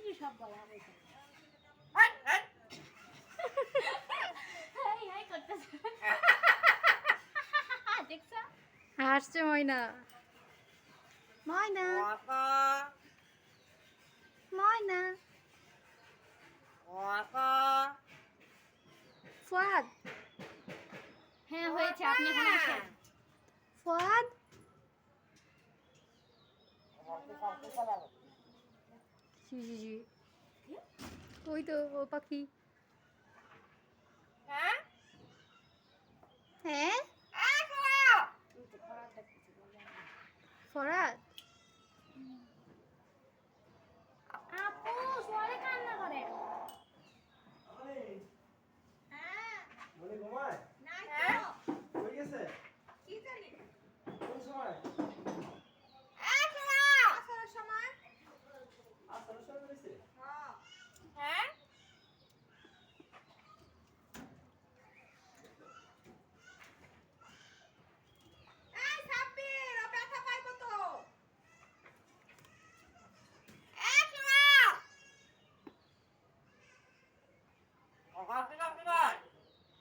কি সব বলা হবে হাসছে ময়না ময়না ময়না ফুয়াদ হ্যাঁ হয়েছে আপনি এখন আসেন ফুয়াদ জি জি জি ওই তো ও পাখি